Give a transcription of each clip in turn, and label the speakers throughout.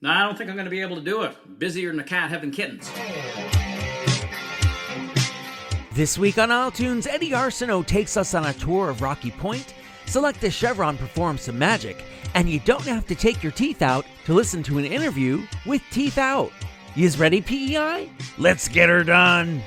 Speaker 1: No, I don't think I'm going to be able to do it. Busier than a cat having kittens.
Speaker 2: This week on iTunes, Eddy Arsenault takes us on a tour of Rocky Point, Selecta Chevron performs some magic, and you don't have to take your teeth out to listen to an interview with Teeth Out. Yous ready, PEI? Let's get her done!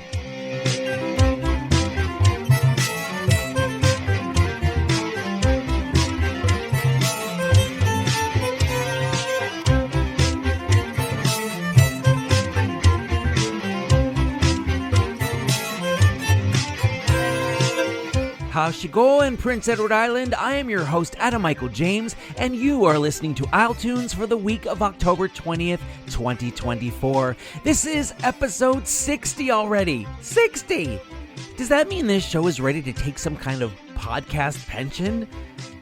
Speaker 2: How's she going, Prince Edward Island? I am your host, Adam Michael James, and you are listening to iTunes for the week of October 20th, 2024. This is episode 60 already. 60! Does that mean this show is ready to take some kind of podcast pension?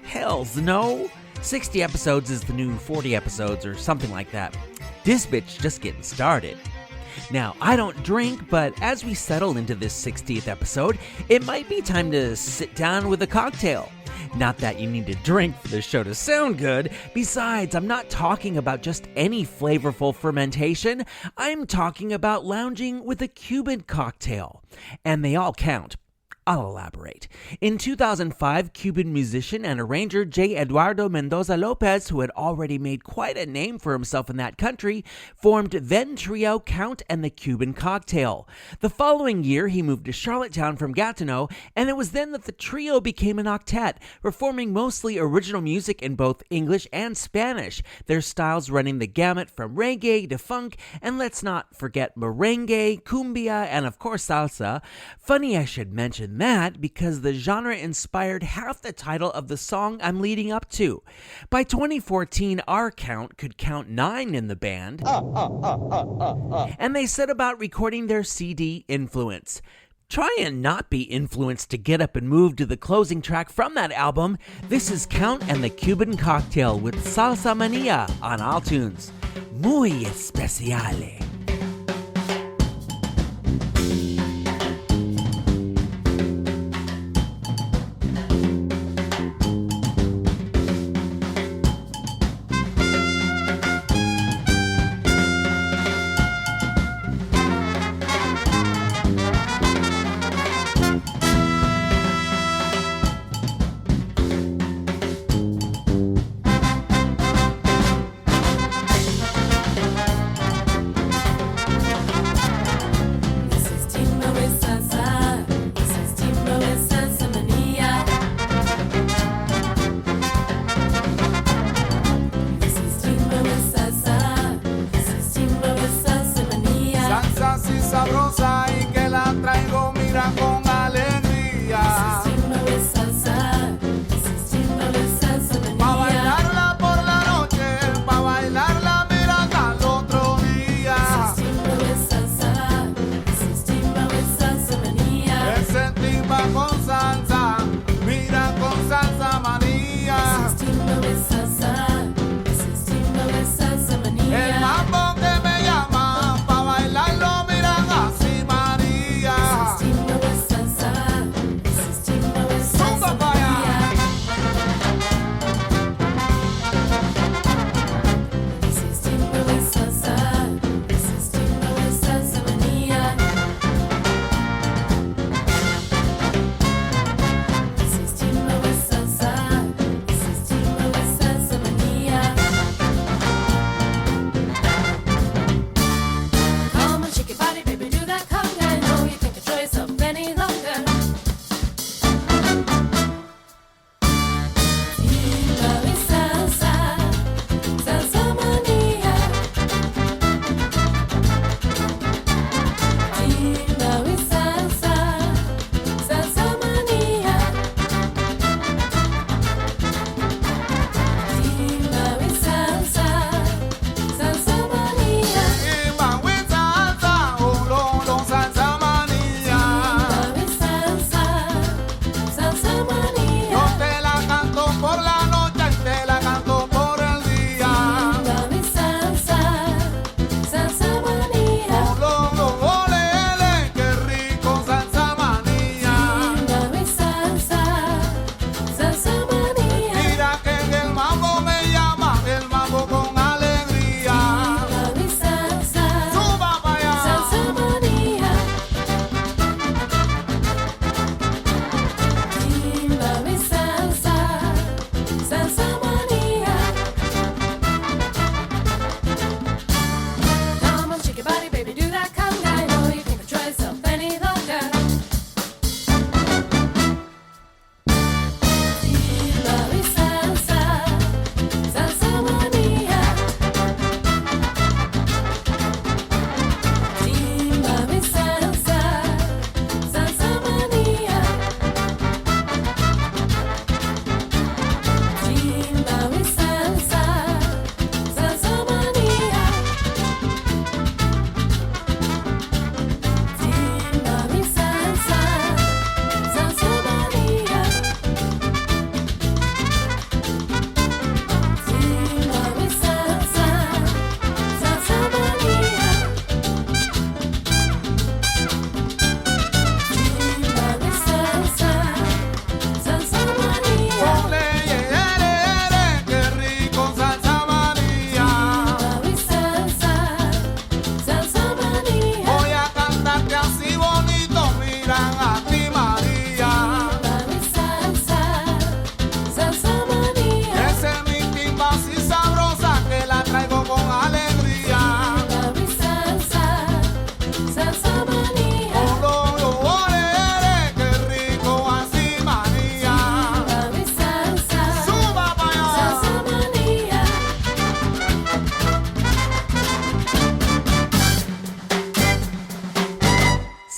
Speaker 2: Hells no. 60 episodes is the new 40 episodes or something like that. This bitch just getting started. Now, I don't drink, but as we settle into this 60th episode, it might be time to sit down with a cocktail. Not that you need to drink for this show to sound good. Besides, I'm not talking about just any flavorful fermentation. I'm talking about lounging with a Cuban cocktail. And they all count. I'll elaborate. In 2005, Cuban musician and arranger J. Eduardo Mendoza Lopez, who had already made quite a name for himself in that country, formed then trio Count and the Cuban Cocktail. The following year, he moved to Charlottetown from Gatineau, and it was then that the trio became an octet, performing mostly original music in both English and Spanish, their styles running the gamut from reggae to funk, and let's not forget merengue, cumbia, and of course salsa. Funny I should mention that because the genre inspired half the title of the song I'm leading up to. By 2014, our Count could count 9 in the band, and they set about recording their CD Influence. Try and not be influenced to get up and move to the closing track from that album. This is Count and the Cuban Cocktail with Salsa Mania on iTunes. Muy especiale.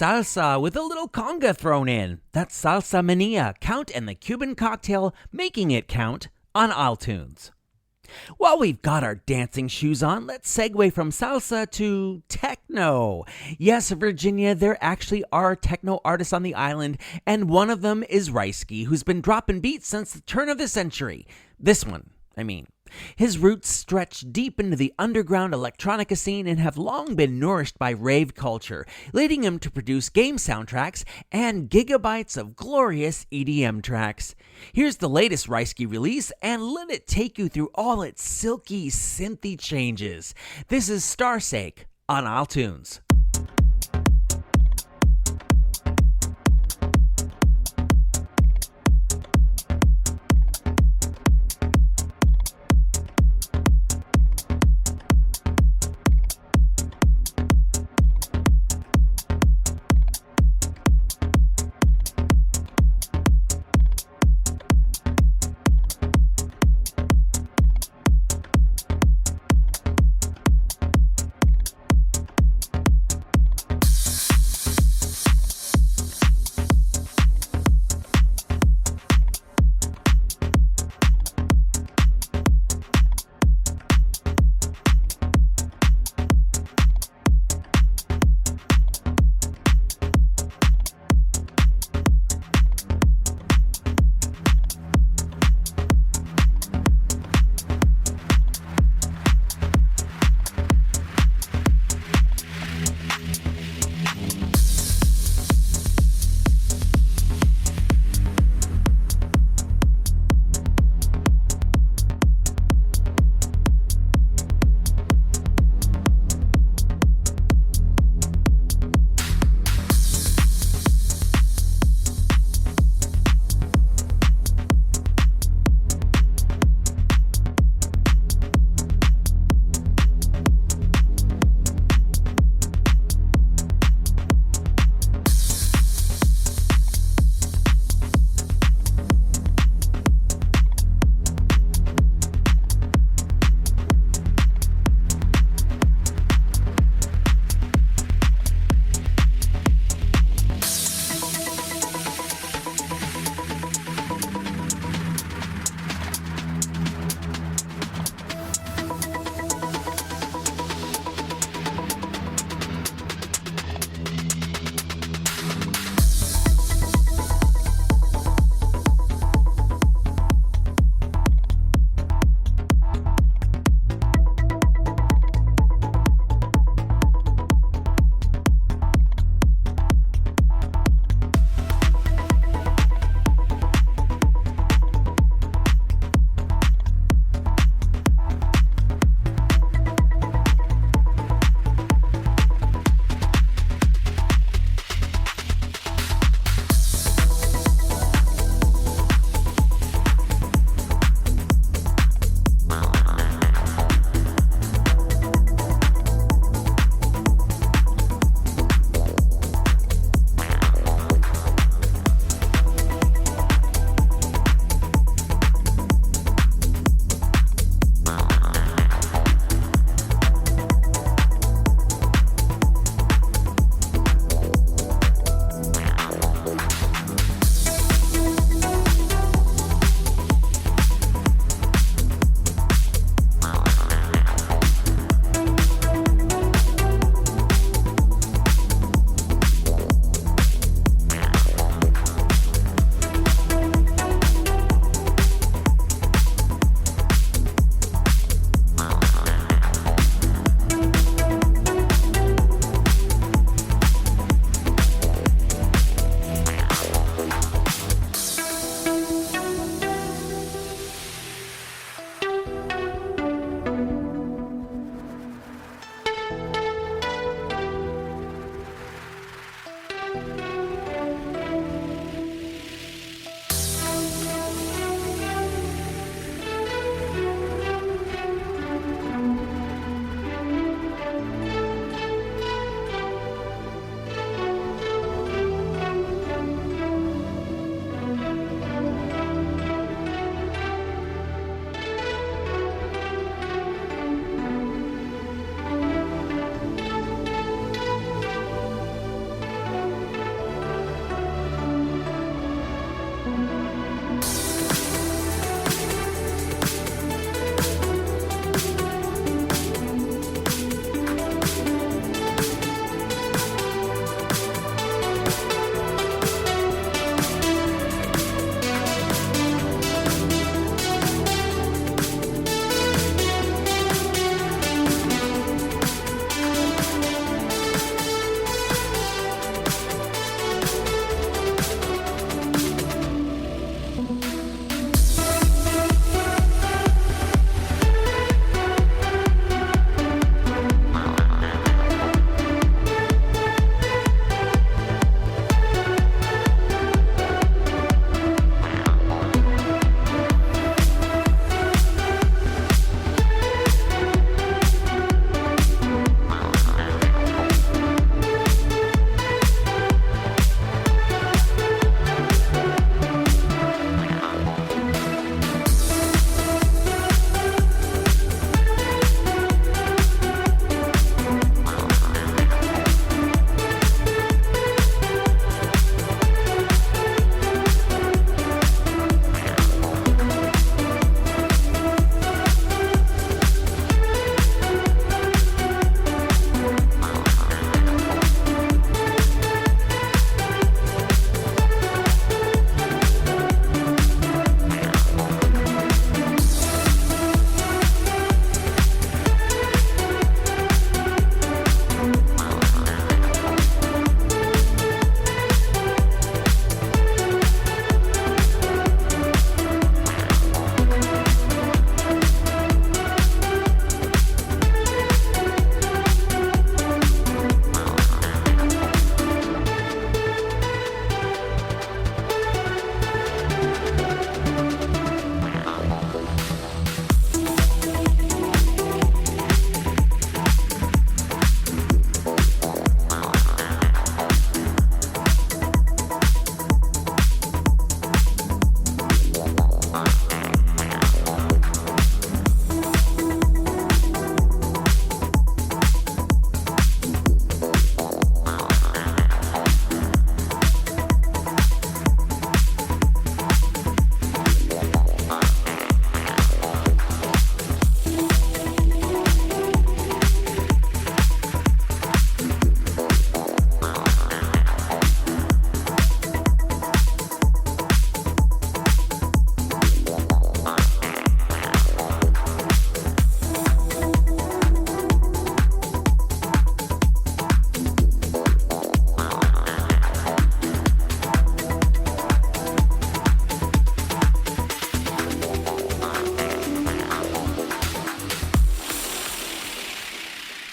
Speaker 2: salsa with a little conga thrown in. That's Salsa Mania, Count and the Cuban Cocktail, making it count on iTunes. While we've got our dancing shoes on, let's segue from salsa to techno. Yes, Virginia, there actually are techno artists on the island, and one of them is Reisky, who's been dropping beats since the turn of the century. This one, I mean. His roots stretch deep into the underground electronica scene and have long been nourished by rave culture, leading him to produce game soundtracks and gigabytes of glorious EDM tracks. Here's the latest Reisky release, and let it take you through all its silky, synthy changes. This is Starsake on iTunes.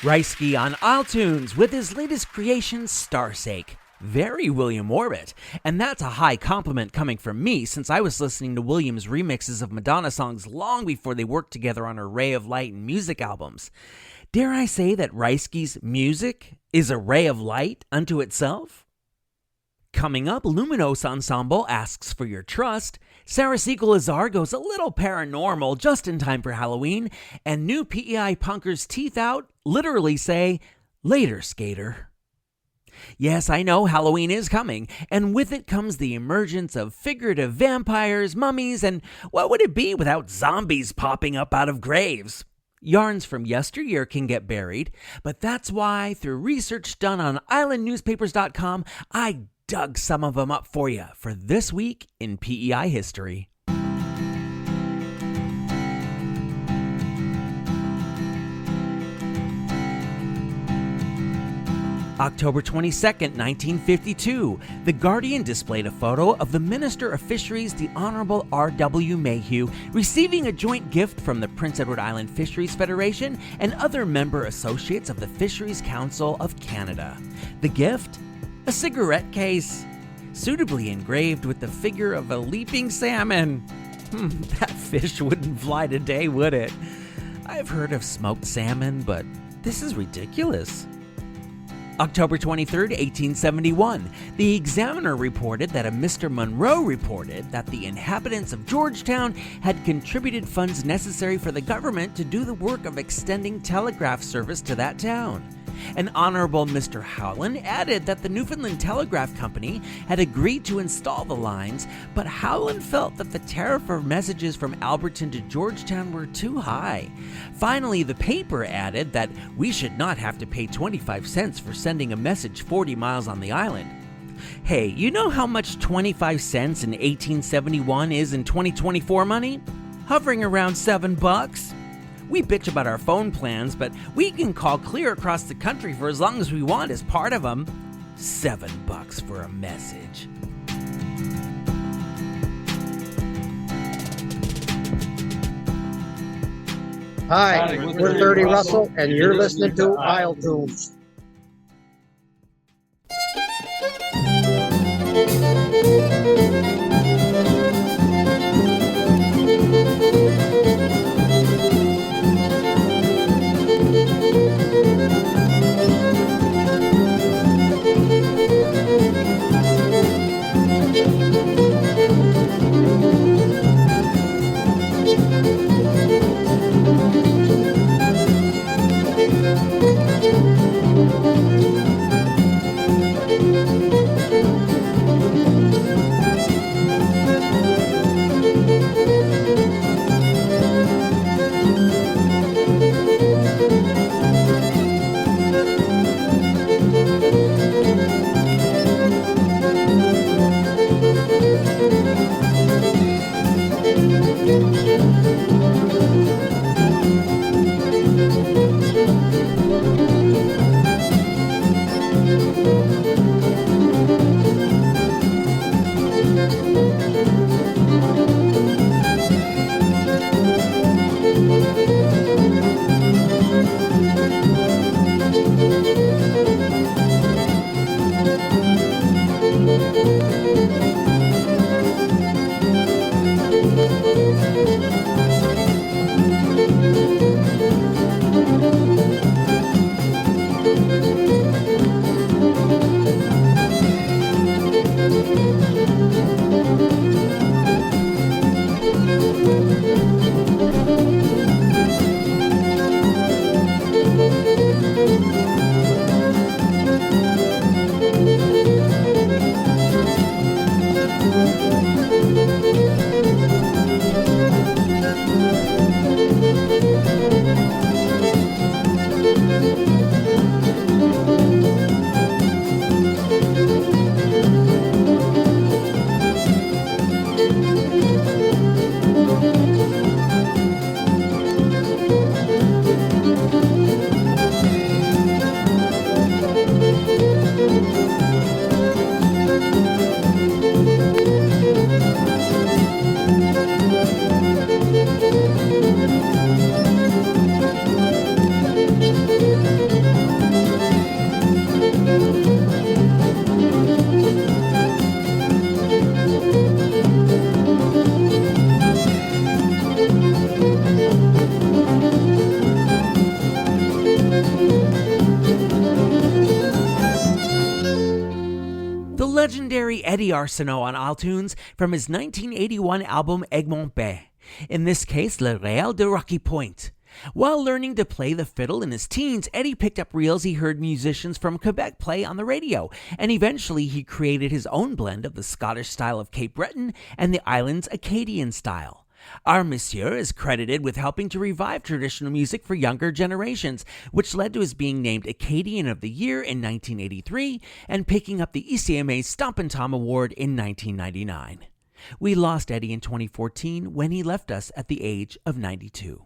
Speaker 2: Reisky on iTunes with his latest creation, Starsake. Very William Orbit. And that's a high compliment coming from me, since I was listening to William's remixes of Madonna songs long before they worked together on her Ray of Light and music albums. Dare I say that Reisky's music is a ray of light unto itself? Coming up, Luminous Ensemble asks for your trust, Sarah Siegel Azar goes a little paranormal just in time for Halloween, and new PEI punkers Teeth Out literally say, "Later, skater." Yes, I know Halloween is coming, and with it comes the emergence of figurative vampires, mummies, and what would it be without zombies popping up out of graves? Yarns from yesteryear can get buried, but that's why, through research done on islandnewspapers.com, I dug some of them up for you for this week in PEI history. October 22nd, 1952, The Guardian displayed a photo of the Minister of Fisheries, the Honorable R.W. Mayhew, receiving a joint gift from the Prince Edward Island Fisheries Federation and other member associates of the Fisheries Council of Canada. The gift? A cigarette case, suitably engraved with the figure of a leaping salmon. That fish wouldn't fly today, would it? I've heard of smoked salmon, but this is ridiculous. October 23, 1871, the Examiner reported that a Mr. Monroe reported that the inhabitants of Georgetown had contributed funds necessary for the government to do the work of extending telegraph service to that town. An Honorable Mr. Howland added that the Newfoundland Telegraph Company had agreed to install the lines, but Howland felt that the tariff for messages from Alberton to Georgetown were too high. Finally, the paper added that we should not have to pay 25 cents for sending a message 40 miles on the island. Hey, you know how much 25 cents in 1871 is in 2024 money? Hovering around $7. We bitch about our phone plans, but we can call clear across the country for as long as we want as part of them. $7 for a message.
Speaker 3: Hi, we're Dirty Russell, and you're listening to isletunes.
Speaker 2: legendary Eddy Arsenault on iTunes from his 1981 album Egmont Bay, in this case Le Réal de Rocky Point. While learning to play the fiddle in his teens, Eddy picked up reels he heard musicians from Quebec play on the radio, and eventually he created his own blend of the Scottish style of Cape Breton and the island's Acadian style. Our monsieur is credited with helping to revive traditional music for younger generations, which led to his being named Acadian of the Year in 1983 and picking up the ECMA's Stompin' Tom Award in 1999. We lost Eddy in 2014 when he left us at the age of 92.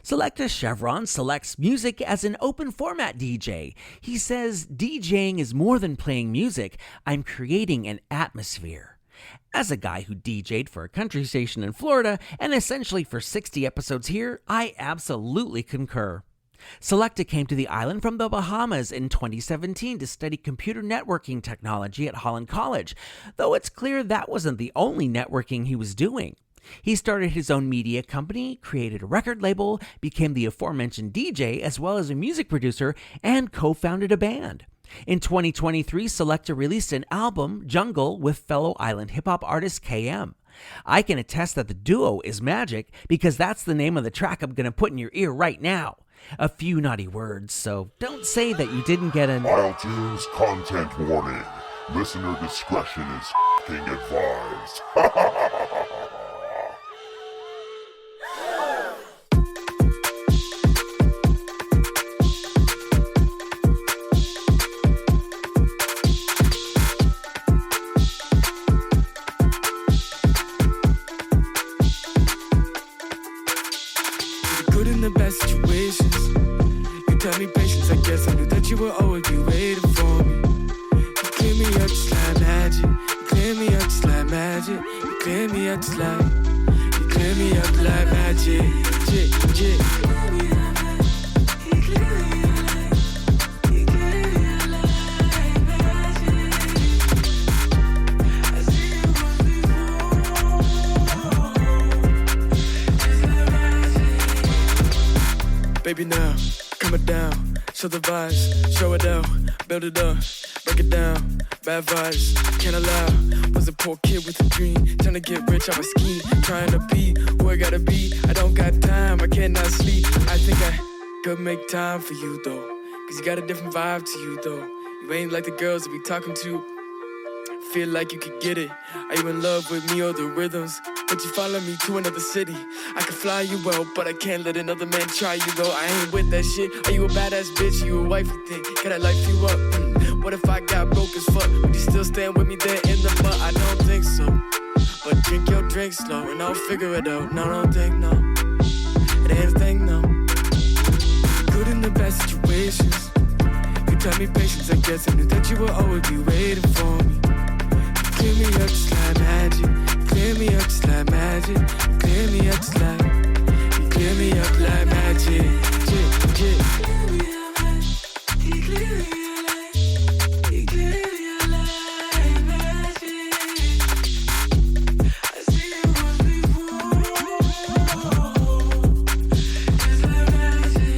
Speaker 2: Selecta Chevron selects music as an open format DJ. He says, DJing is more than playing music, I'm creating an atmosphere. As a guy who DJ'd for a country station in Florida and essentially for 60 episodes here, I absolutely concur. Selecta came to the island from the Bahamas in 2017 to study computer networking technology at Holland College, though it's clear that wasn't the only networking he was doing. He started his own media company, created a record label, became the aforementioned DJ as well as a music producer, and co-founded a band. In 2023, Selecta released an album, Jungle, with fellow island hip-hop artist KM. I can attest that the duo is magic because that's the name of the track I'm going to put in your ear right now. A few naughty words, so don't say that you didn't get an
Speaker 4: iTunes content warning. Listener discretion is f***ing advised.
Speaker 5: Good in the best situations. You taught me patience, I guess I knew that you would always be waiting for me. You clean me up just like magic. You clean me up just like magic. You clean me up just like. You clean me up like magic. Jit, jit. Baby now, coming down, show the vibes, show it out, build it up, break it down, bad vibes, can't allow, was a poor kid with a dream, trying to get rich off a scheme, trying to be who I gotta be, I don't got time, I cannot sleep, I think I could make time for you though, cause you got a different vibe to you though, you ain't like the girls that we talking to, feel like you could get it, are you in love with me or the rhythms? But you follow me to another city. I can fly you well, but I can't let another man try you though. I ain't with that shit. Are you a badass bitch? You a wifey thing? Can I life you up? What if I got broke as fuck? Would you still stand with me there in the mud? I don't think so. But drink your drink slow and I'll figure it out. No, don't think no. It ain't a thing, no. Good in the best situations. You taught me patience, I guess I knew that you would always be waiting for me. You clean me up just like magic. Clear me up just like magic. You clear me up just like. You clear me up like magic. Jit, jit. You clear me up like. You clear me up like magic. I see you once before. Just like magic.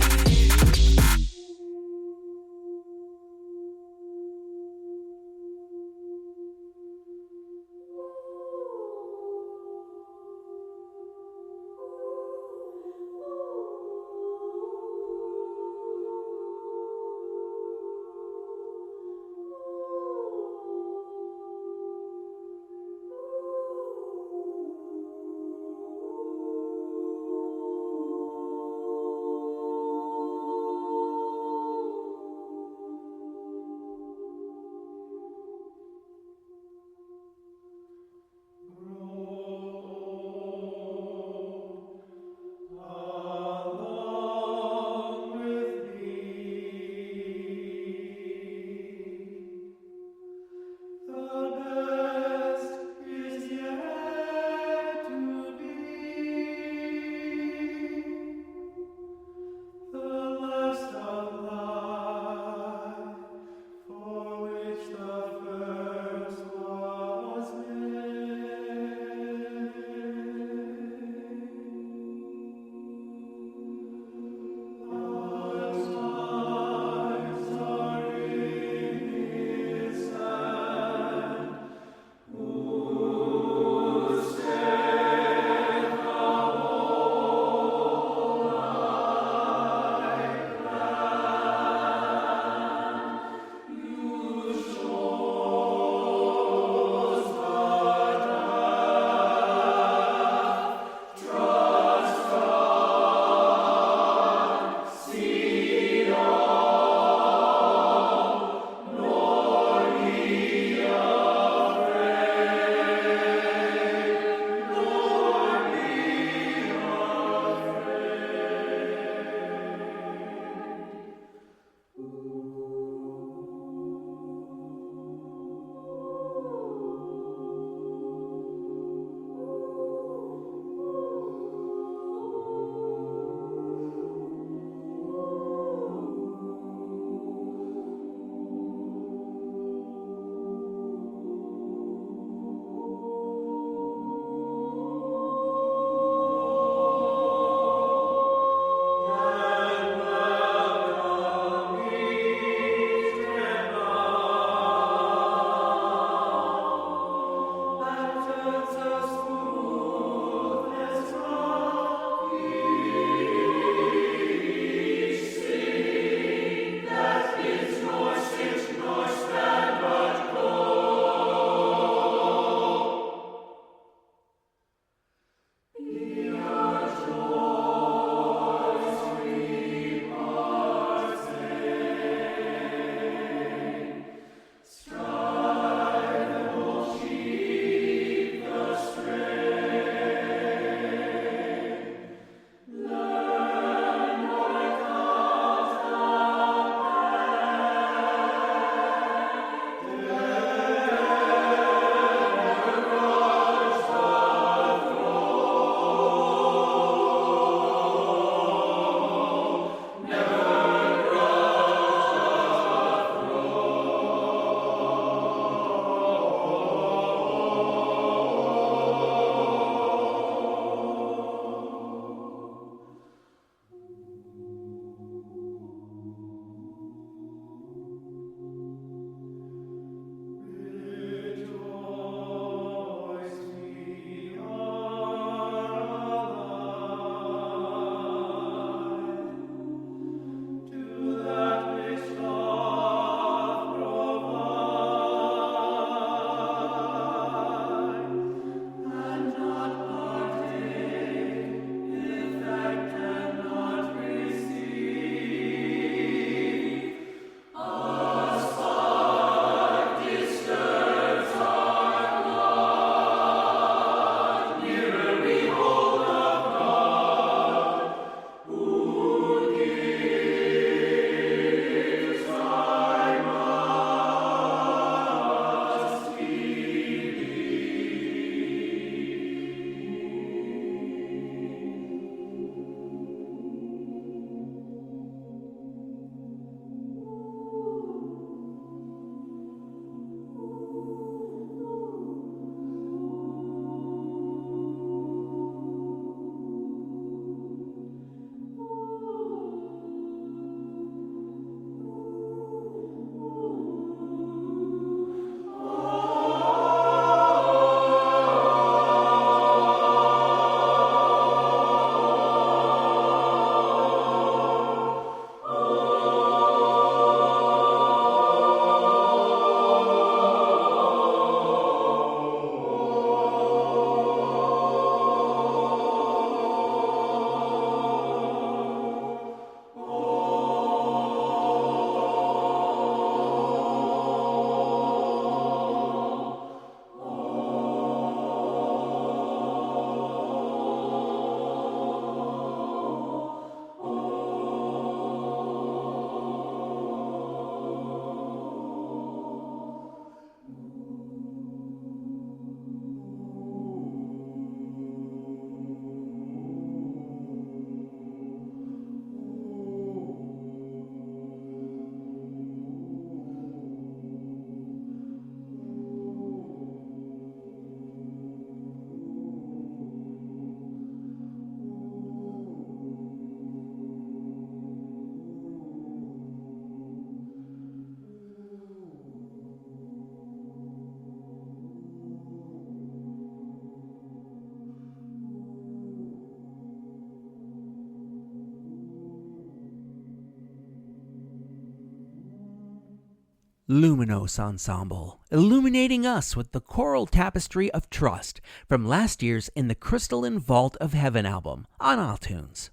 Speaker 2: Luminous Ensemble, illuminating us with the choral tapestry of trust from last year's In the Crystalline Vault of Heaven album on iTunes.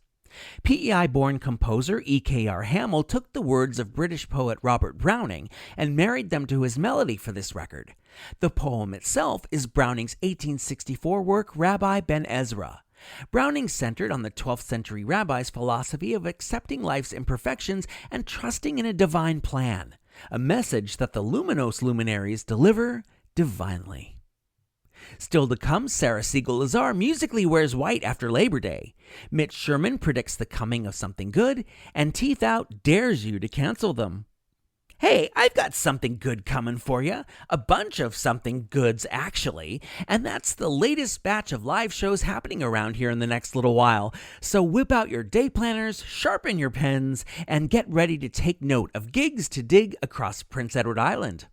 Speaker 2: PEI-born composer E.K.R. Hamill took the words of British poet Robert Browning and married them to his melody for this record. The poem itself is Browning's 1864 work Rabbi Ben Ezra. Browning centered on the 12th century rabbi's philosophy of accepting life's imperfections and trusting in a divine plan, a message that the Luminos luminaries deliver divinely. Still to come, Sarah Siegel-Lazar musically wears white after Labor Day. Mitch Sherman predicts the coming of something good, and Teeth Out dares you to cancel them. Hey, I've got something good coming for you. A bunch of something goods, actually. And that's the latest batch of live shows happening around here in the next little while. So whip out your day planners, sharpen your pens, and get ready to take note of gigs to dig across Prince Edward Island.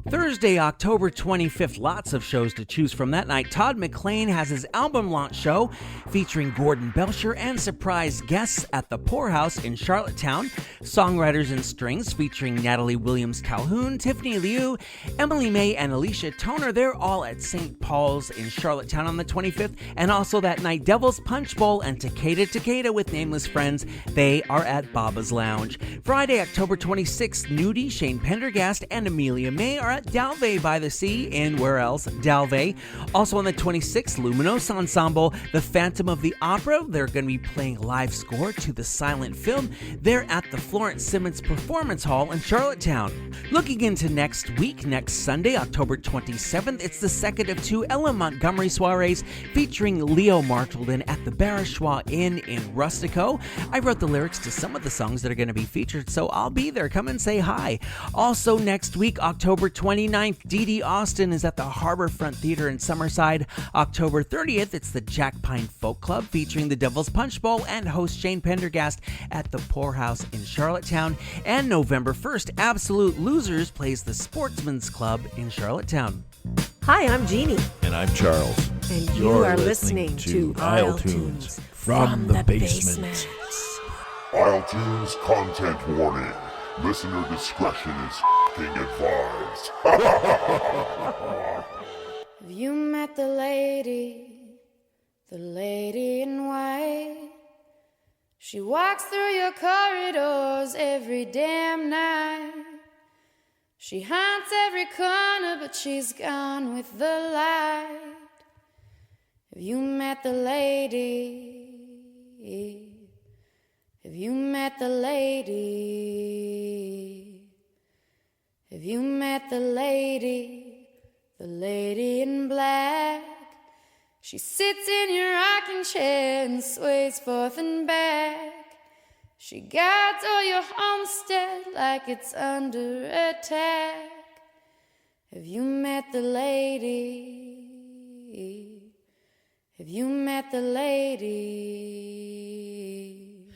Speaker 2: Thursday, October 25th, lots of shows to choose from that night. Todd McLean has his album launch show featuring Gordon Belcher and surprise guests at the Poorhouse in Charlottetown. Songwriters and Strings featuring Natalie Williams-Calhoun, Tiffany Liu, Emily May, and Alicia Toner. They're all at St. Paul's in Charlottetown on the 25th. And also that night, Devil's Punch Bowl and Takeda with Nameless Friends. They are at Baba's Lounge. Friday, October 26th, Nudie, Shane Pendergast, and Amelia May are at Dalvey by the Sea in where else? Dalvey. Also on the 26th, Luminous Ensemble, The Phantom of the Opera. They're going to be playing a live score to the silent film. They're at the Florence Simmons Performance Hall in Charlottetown. Looking into next week, next Sunday, October 27th, it's the second of two Ella Montgomery soirees featuring Leo Martleton at the Barachois Inn in Rustico. I wrote the lyrics to some of the songs that are going to be featured, so I'll be there. Come and say hi. Also next week, October 29th, Dee Austin is at the Harborfront Theater in Summerside. October 30th, it's the Jack Pine Folk Club featuring the Devil's Punch Bowl and host Shane Pendergast at the Poorhouse in Charlottetown. And November 1st, Absolute Losers plays the Sportsman's Club in Charlottetown.
Speaker 6: Hi, I'm Jeannie.
Speaker 7: And I'm Charles.
Speaker 6: And you are listening to
Speaker 7: isletunes from the basement.
Speaker 4: isletunes content warning. Listener discretion is advised.
Speaker 8: Have you met the lady in white? She walks through your corridors every damn night. She haunts every corner, but she's gone with the light. Have you met the lady? Have you met the lady? Have you met the lady in black? She sits in your rocking chair and sways forth and back. She guards all your homestead like it's under attack. Have you met the lady? Have you met the lady?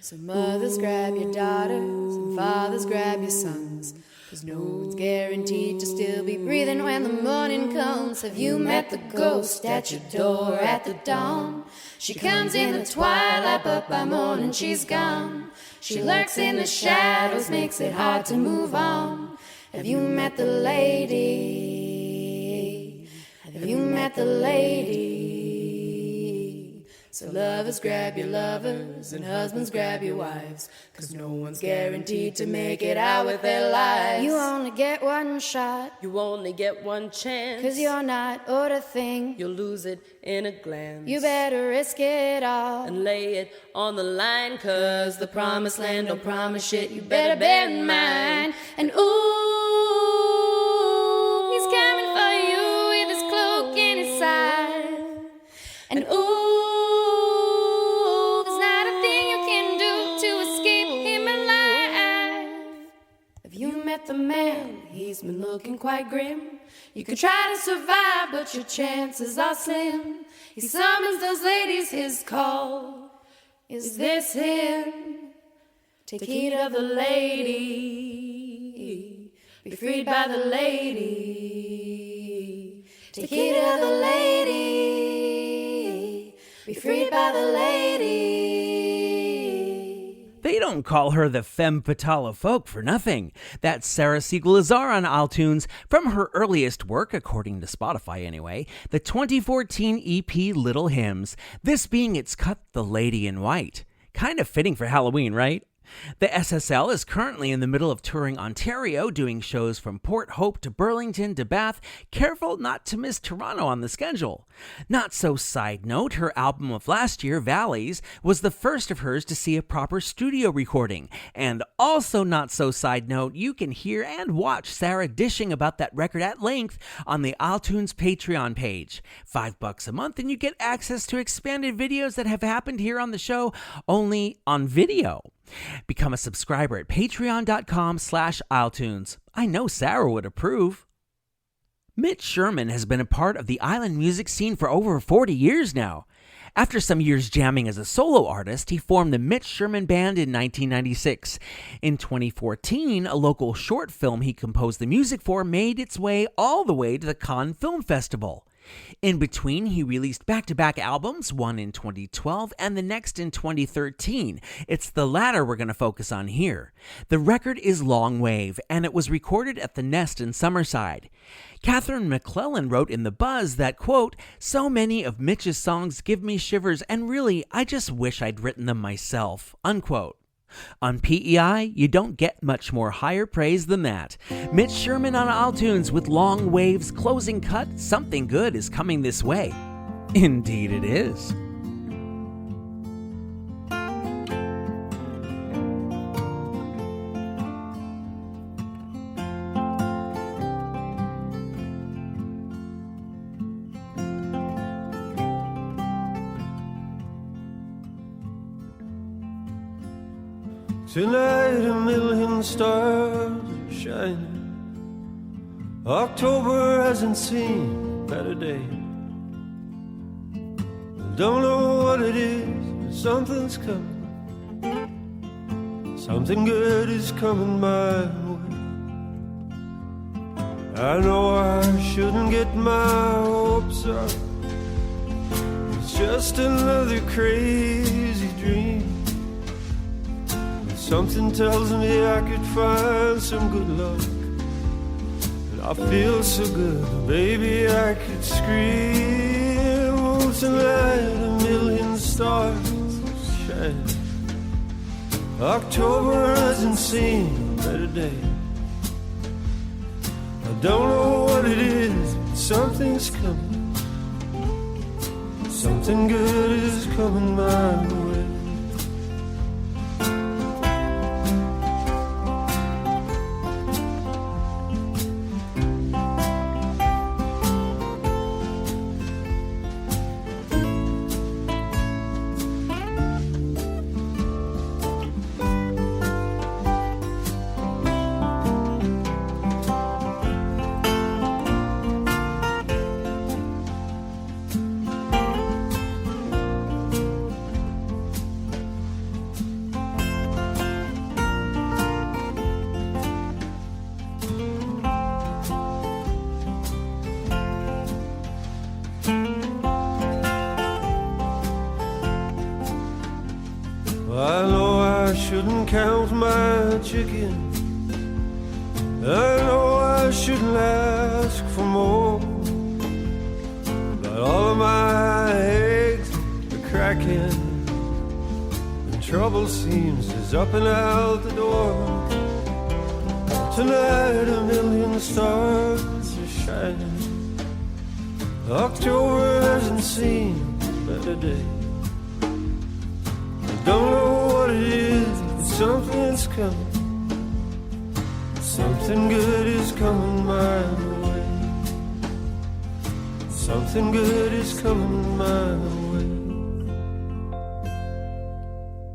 Speaker 8: So mothers grab your daughters and fathers grab your sons, 'cause no one's guaranteed to still be breathing when the morning comes. Have you met the ghost at your door at the dawn? She comes in the twilight, but by morning she's gone. She lurks in the shadows, makes it hard to move on. Have you met the lady? Have you met the lady? So lovers grab your lovers and husbands grab your wives, 'cause no one's guaranteed to make it out with their lives. You only get one shot,
Speaker 6: You only get one chance,
Speaker 8: 'cause you're not owed a thing.
Speaker 6: you'll lose it in a glance.
Speaker 8: You better risk it all
Speaker 6: and lay it on the line, 'cause
Speaker 8: the promised land don't promise shit. You better bear in mind. And ooh, he's coming for you with his cloak in his side. And ooh, the man, he's been looking quite grim. You could try to survive, but your chances are slim. He summons those ladies, his call. Is this him? Take heed of the lady. Be freed by the lady. Take heed of the lady. be freed by the lady.
Speaker 2: They don't call her the femme fatale of folk for nothing. That's Sarah Siegel-Lazar on iTunes from her earliest work, according to Spotify anyway, the 2014 EP Little Hymns, this being its cut The Lady in White. Kind of fitting for Halloween, right? The SSL is currently in the middle of touring Ontario, doing shows from Port Hope to Burlington to Bath. Careful not to miss Toronto on the schedule. Not so side note, her album of last year, Valleys, was the first of hers to see a proper studio recording. And also not so side note, you can hear and watch Sarah dishing about that record at length on the iTunes Patreon page. $5 a month and you get access to expanded videos that have happened here on the show, only on video. Become a subscriber at patreon.com/iletunes. I know Sarah would approve. Mitch Sherman has been a part of the island music scene for over 40 years now. After some years jamming as a solo artist, he formed the Mitch Sherman Band in 1996. In 2014, a local short film he composed the music for made its way all the way to the Cannes Film Festival. In between, he released back-to-back albums, one in 2012 and the next in 2013. It's the latter we're going to focus on here. The record is Long Wave, and it was recorded at the Nest in Summerside. Catherine McClellan wrote in The Buzz that, quote, "So many of Mitch's songs give me shivers, and really, I just wish I'd written them myself," unquote. On PEI, you don't get much more higher praise than that. Mitch Sherman on iTunes with Long Wave's closing cut, Something Good Is Coming This Way. Indeed it is.
Speaker 9: Tonight a million stars are shining. October hasn't seen a better day. Don't know what it is, but something's coming. Something good is coming my way. I know I shouldn't get my hopes up. It's just another crazy dream. Something tells me I could find some good luck. And I feel so good, baby, I could scream. Oh, tonight a million stars shine. October hasn't seen a better day. I don't know what it is, but something's coming. Something good is coming my way. I know I shouldn't count my chickens. I know I shouldn't ask for more. But all of my eggs are cracking, and trouble seems is up and out the door. Tonight a million stars are shining. October hasn't seen a better day. Don't know what it is, but something's coming. Something good is coming my way. Something good is coming my way.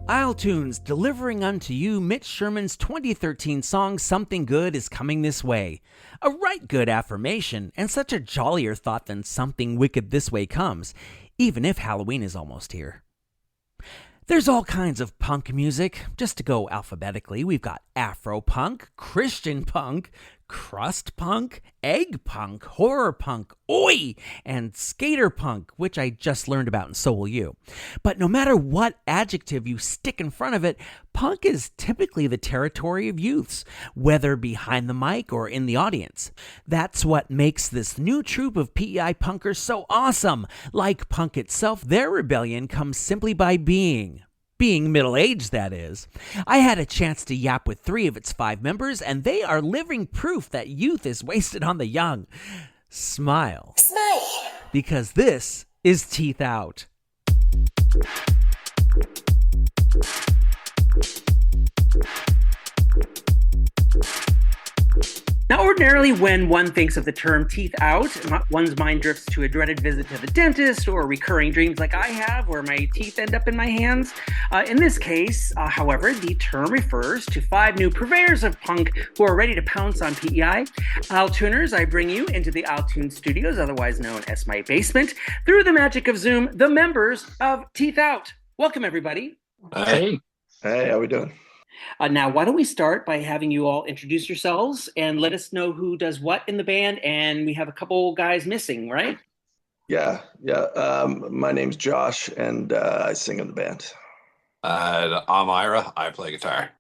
Speaker 2: iTunes delivering unto you Mitch Sherman's 2013 song Something Good Is Coming This Way. A right good affirmation, and such a jollier thought than Something Wicked This Way comes, even if Halloween is almost here. There's all kinds of punk music. Just to go alphabetically, we've got Afro punk, Christian punk, crust punk, egg punk, horror punk, oi, and skater punk, which I just learned about, and so will you. But no matter what adjective you stick in front of it, punk is typically the territory of youths, whether behind the mic or in the audience. That's what makes this new troupe of PEI punkers so awesome. Like punk itself, their rebellion comes simply by being middle-aged, that is. I had a chance to yap with 3 of its 5 members, and they are living proof that youth is wasted on the young. Smile. Smile. Because this is Teeth Out.
Speaker 1: Now, ordinarily, when one thinks of the term teeth out, one's mind drifts to a dreaded visit to the dentist or recurring dreams like I have where my teeth end up in my hands. In this case, however, the term refers to 5 new purveyors of punk who are ready to pounce on PEI. Tuners, I bring you into the iLetunes studios, otherwise known as my basement, through the magic of Zoom, the members of Teeth Out. Welcome, everybody.
Speaker 10: Hey.
Speaker 11: Hey, how we doing?
Speaker 1: Now, why don't we start by having you all introduce yourselves and let us know who does what in the band, and we have a couple guys missing, right?
Speaker 11: Yeah. My name's Josh, and I sing in the band.
Speaker 10: I'm Ira. I play guitar.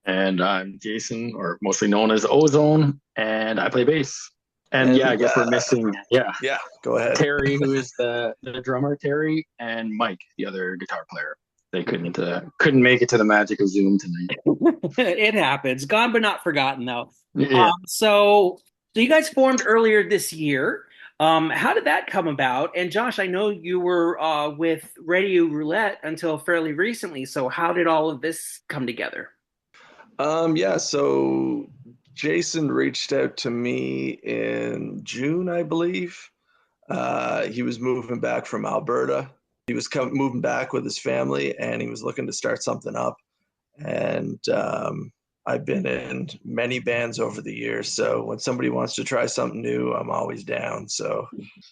Speaker 12: And I'm Jason, or mostly known as Ozone, and I play bass. And I guess we're missing,
Speaker 11: Yeah, go ahead.
Speaker 12: Terry, who is the drummer, Terry, and Mike, the other guitar player. They couldn't make it to the magic of Zoom tonight.
Speaker 1: It happens. Gone but not forgotten, though.
Speaker 12: Yeah.
Speaker 1: So you guys formed earlier this year. How did that come about? And Josh, I know you were with Radio Roulette until fairly recently. So how did all of this come together?
Speaker 11: So Jason reached out to me in June, I believe. He was moving back from Alberta. He was moving back with his family, and he was looking to start something up. And I've been in many bands over the years, so when somebody wants to try something new, I'm always down. So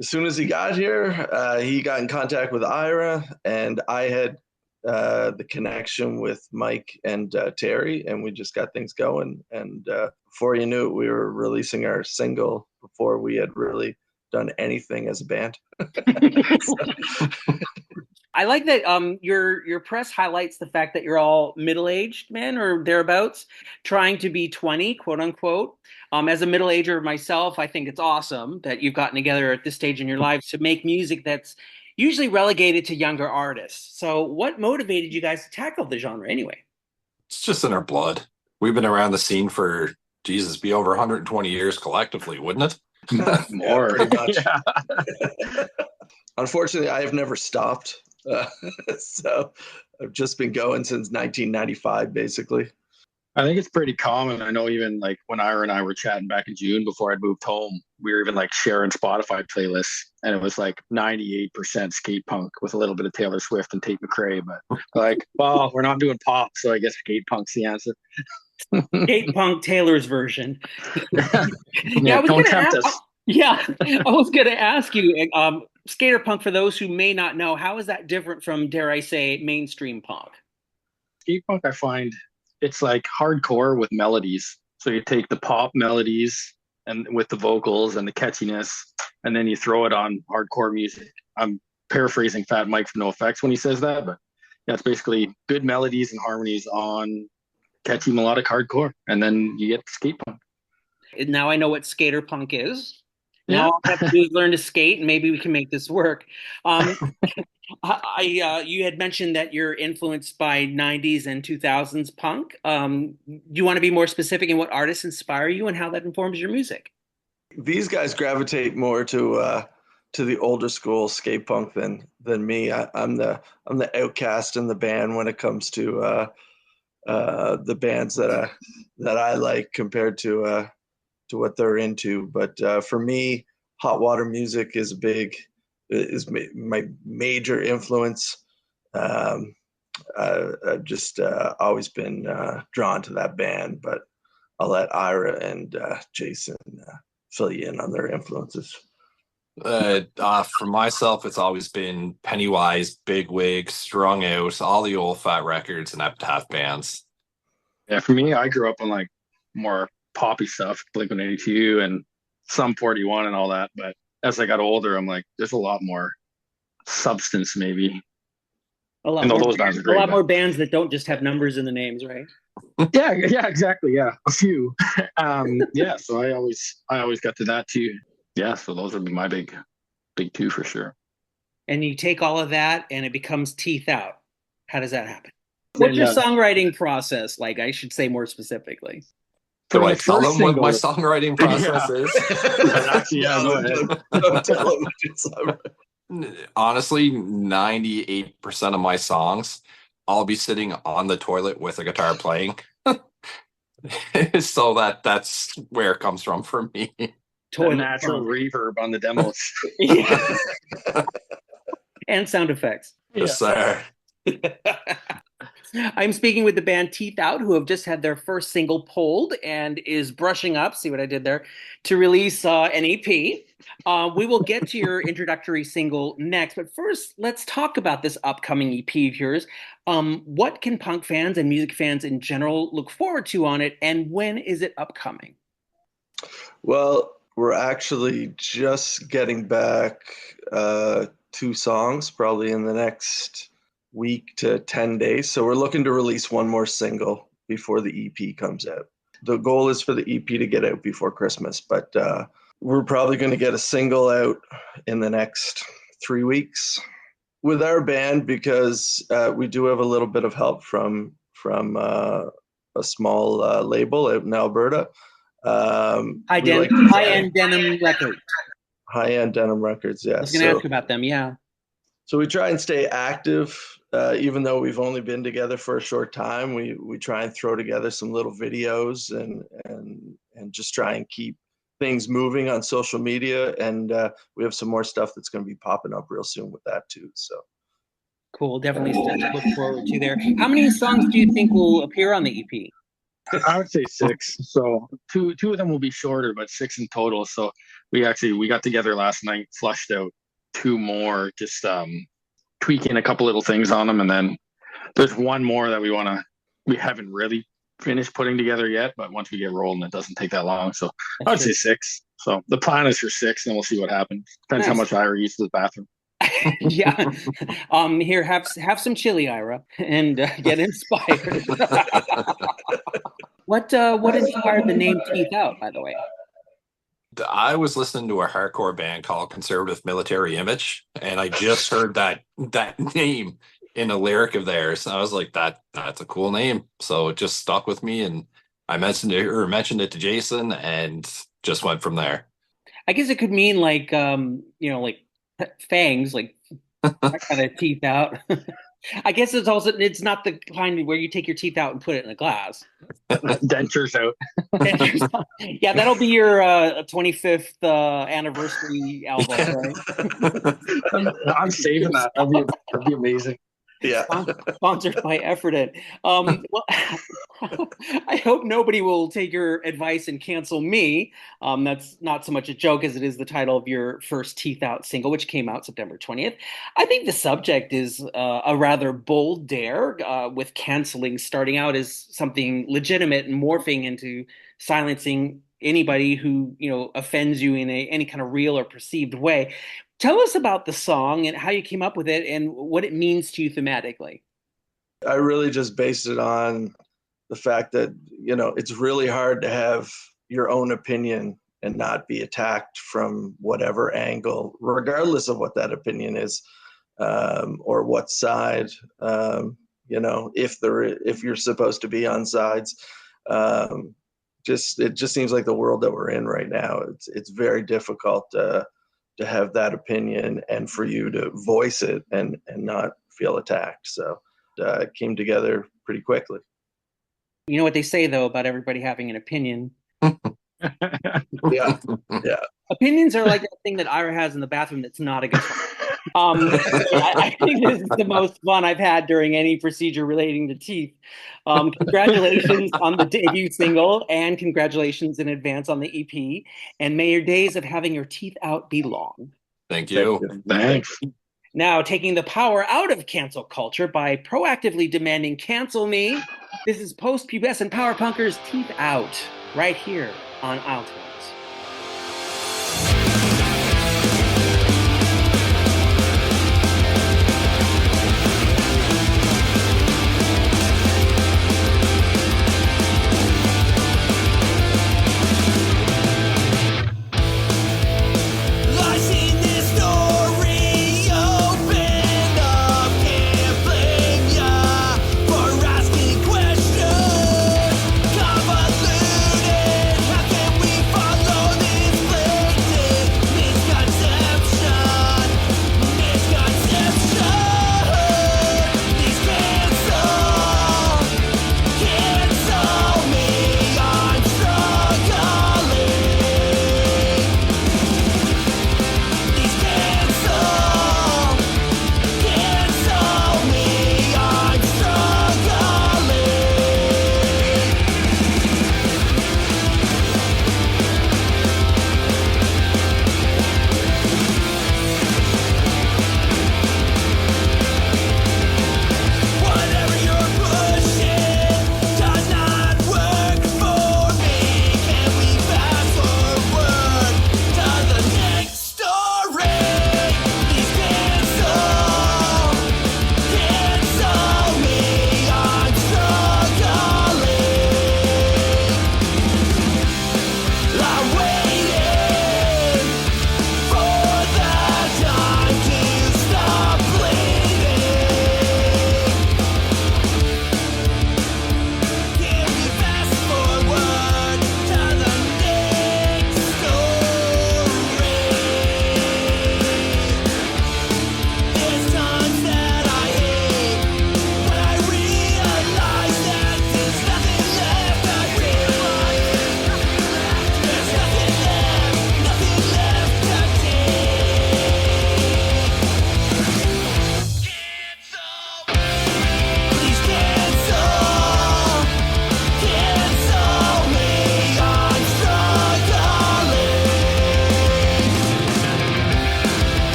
Speaker 11: as soon as he got here, he got in contact with Ira, and I had the connection with Mike and Terry, and we just got things going. And before you knew it, we were releasing our single before we had really done anything as a band.
Speaker 1: I like that your press highlights the fact that you're all middle-aged men or thereabouts, trying to be 20, quote unquote. As a middle-ager myself, I think it's awesome that you've gotten together at this stage in your lives to make music that's usually relegated to younger artists. So what motivated you guys to tackle the genre anyway?
Speaker 10: It's just in our blood. We've been around the scene for, be over 120 years collectively, wouldn't it?
Speaker 11: More, pretty much. Yeah. Unfortunately, I have never stopped. So I've just been going since 1995, basically.
Speaker 12: I think it's pretty common. I know even like when Ira and I were chatting back in June before I'd moved home, we were even like sharing Spotify playlists, and it was like 98% skate punk with a little bit of Taylor Swift and Tate McRae. But like, well, we're not doing pop, so I guess skate punk's the answer.
Speaker 1: Skate punk Taylor's version.
Speaker 12: Don't tempt us.
Speaker 1: I was going to ask you, skater punk, for those who may not know, how is that different from, dare I say, mainstream punk?
Speaker 12: Skate punk, I find it's like hardcore with melodies. So you take the pop melodies and with the vocals and the catchiness, and then you throw it on hardcore music. I'm paraphrasing Fat Mike from NoFX when he says that, but yeah, it's basically good melodies and harmonies on catchy melodic hardcore, and then you get skate punk.
Speaker 1: Now I know what skater punk is. Now all I have to do is learn to skate, and maybe we can make this work. You had mentioned that you're influenced by 90s and 2000s punk. Do you want to be more specific in what artists inspire you and how that informs your music?
Speaker 11: These guys gravitate more to the older school skate punk than me. I'm the outcast in the band when it comes to the bands that I like compared to what they're into. But for me, hot water music is my major influence. I've just always been drawn to that band, but I'll let Ira and Jason fill you in on their influences.
Speaker 10: For myself, it's always been Pennywise, Bigwig, Strung Out, all the old Fat Records and Epitaph bands.
Speaker 12: Yeah, for me, I grew up on like more poppy stuff, Blink-182 and some 41 and all that. But as I got older, I'm like, there's a lot more substance, maybe.
Speaker 1: A lot more bands that don't just have numbers in the names, right?
Speaker 12: Yeah, exactly. Yeah, a few. So I always got to that too. Yeah, so those would be my big two for sure.
Speaker 1: And you take all of that and it becomes Teeth Out. How does that happen? What's your songwriting process like? I should say more specifically.
Speaker 10: Do I tell them what my songwriting process is?
Speaker 12: Actually, go ahead.
Speaker 11: Don't tell them what your songwriting.
Speaker 10: Honestly, 98% of my songs, I'll be sitting on the toilet with a guitar playing. So that's where it comes from for me.
Speaker 12: Toilet natural reverb on the demos.
Speaker 1: And sound effects.
Speaker 10: Yes, sir.
Speaker 1: I'm speaking with the band Teeth Out, who have just had their first single pulled and is brushing up, see what I did there, to release an EP. We will get to your introductory single next, but first, let's talk about this upcoming EP of yours. What can punk fans and music fans in general look forward to on it, and when is it upcoming?
Speaker 11: Well, we're actually just getting back 2 songs, probably in the next week to 10 days. So we're looking to release one more single before the EP comes out. The goal is for the EP to get out before Christmas, but we're probably going to get a single out in the next 3 weeks with our band, because we do have a little bit of help from a small label out in Alberta.
Speaker 1: High-end Denim Records.
Speaker 11: High-end Denim Records, yeah.
Speaker 1: I was going to ask about them, yeah.
Speaker 11: So we try and stay active, even though we've only been together for a short time. We try and throw together some little videos and just try and keep things moving on social media. And we have some more stuff that's going to be popping up real soon with that too. So
Speaker 1: cool, definitely stuff to look forward to there. How many songs do you think will appear on the EP?
Speaker 12: I would say 6. So two of them will be shorter, but 6 in total. So we got together last night, flushed out 2 more, just tweaking a couple little things on them, and then there's one more that we haven't really finished putting together yet, but once we get rolling, it doesn't take that long. So I would say 6. So the plan is for 6, and we'll see what happens. Depends how much Ira uses the bathroom.
Speaker 1: Yeah. Here, have some chili, Ira, and get inspired. What inspired the name Teeth Out, by the way?
Speaker 10: I was listening to a hardcore band called Conservative Military Image, and I just heard that name in a lyric of theirs. I was like, that's a cool name. So it just stuck with me, and I mentioned it to Jason, and just went from there.
Speaker 1: I guess it could mean like like fangs, like that kind of teeth out. I guess it's not the kind where you take your teeth out and put it in a glass.
Speaker 12: Dentures out.
Speaker 1: Yeah, that'll be your 25th anniversary album, right?
Speaker 12: I'm saving that. That'd be amazing.
Speaker 11: Yeah.
Speaker 1: Sponsored by Efforted. Well, I hope nobody will take your advice and cancel me. That's not so much a joke as it is the title of your first Teeth Out single, which came out September 20th. I think the subject is a rather bold dare, with canceling starting out as something legitimate and morphing into silencing anybody who offends you in any kind of real or perceived way. Tell us about the song and how you came up with it and what it means to you thematically.
Speaker 11: I really just based it on the fact that, it's really hard to have your own opinion and not be attacked from whatever angle, regardless of what that opinion is, or what side, if you're supposed to be on sides. It just seems like the world that we're in right now. It's very difficult to have that opinion and for you to voice it and not feel attacked. So it came together pretty quickly.
Speaker 1: You know what they say, though, about everybody having an opinion?
Speaker 11: Yeah.
Speaker 1: Opinions are like that thing that Ira has in the bathroom that's not a guitar. I think this is the most fun I've had during any procedure relating to teeth. Congratulations on the debut single, and congratulations in advance on the EP. And may your days of having your teeth out be long.
Speaker 10: Thank you.
Speaker 12: Thanks.
Speaker 1: Now, taking the power out of cancel culture by proactively demanding cancel me, this is post-pubescent power punkers Teeth Out. right here on iTunes.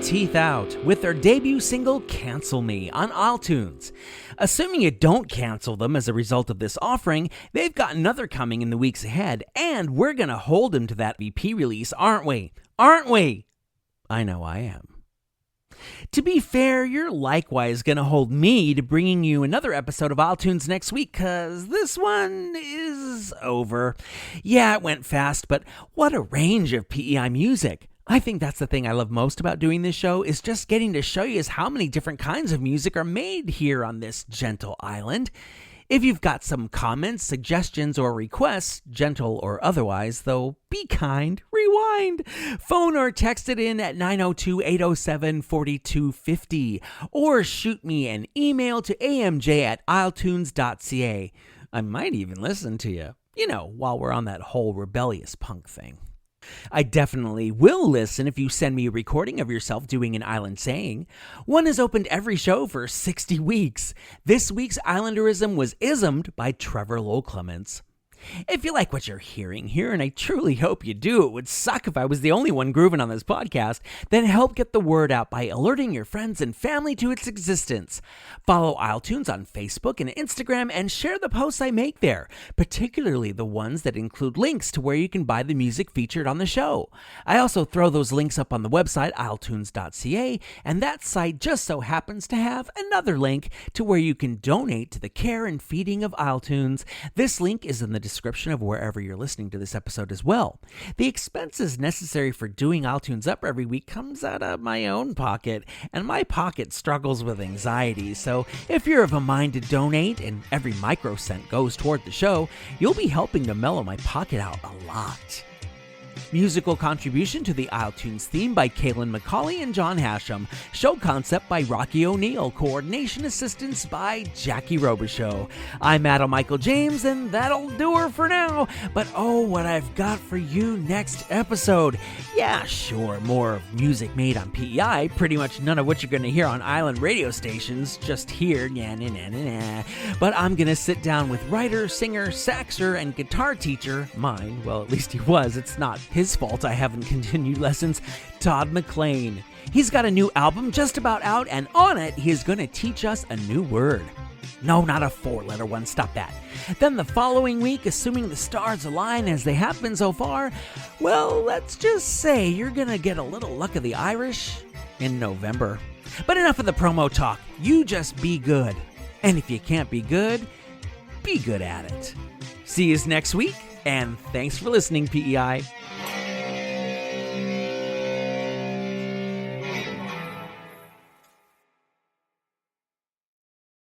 Speaker 2: Teeth Out with their debut single Cancel Me on iTunes. Assuming you don't cancel them as a result of this offering, they've got another coming in the weeks ahead, and we're gonna hold them to that EP release, aren't we? Aren't we? I know I am. To be fair, you're likewise gonna hold me to bringing you another episode of iTunes next week, cause this one is over. Yeah, it went fast, but what a range of PEI music. I think that's the thing I love most about doing this show, is just getting to show you how many different kinds of music are made here on this gentle island. If you've got some comments, suggestions, or requests, gentle or otherwise, though be kind, rewind. Phone or text it in at 902-807-4250, or shoot me an email to amj@isletunes.ca. I might even listen to you, while we're on that whole rebellious punk thing. I definitely will listen if you send me a recording of yourself doing an island saying. One has opened every show for 60 weeks. This week's Islanderism was ismed by Trevor Lowell Clements. If you like what you're hearing here, and I truly hope you do, it would suck if I was the only one grooving on this podcast, then help get the word out by alerting your friends and family to its existence. Follow iTunes on Facebook and Instagram and share the posts I make there, particularly the ones that include links to where you can buy the music featured on the show. I also throw those links up on the website, isletunes.ca, and that site just so happens to have another link to where you can donate to the care and feeding of iTunes. This link is in the description of wherever you're listening to this episode as well. The expenses necessary for doing iTunes Up every week comes out of my own pocket, and my pocket struggles with anxiety, so if you're of a mind to donate and every micro cent goes toward the show, you'll be helping to mellow my pocket out a lot. Musical contribution to the isletunes theme by Kaylin McCauley and John Hashem. Show concept by Rocky O'Neill. Coordination assistance by Jackie Robichaux. I'm Adam Michael James, and that'll do her for now. But oh, what I've got for you next episode. Yeah, sure, more music made on PEI. Pretty much none of what you're going to hear on island radio stations. Just here, But I'm going to sit down with writer, singer, saxer, and guitar teacher, mine, well, at least he was. It's not his fault I haven't continued lessons, Todd McLean. He's got a new album just about out, and on it, he is going to teach us a new word. No, not a 4-letter one, stop that. Then the following week, assuming the stars align as they have been so far, well, let's just say you're going to get a little luck of the Irish in November. But enough of the promo talk. You just be good. And if you can't be good at it. See you next week, and thanks for listening, PEI.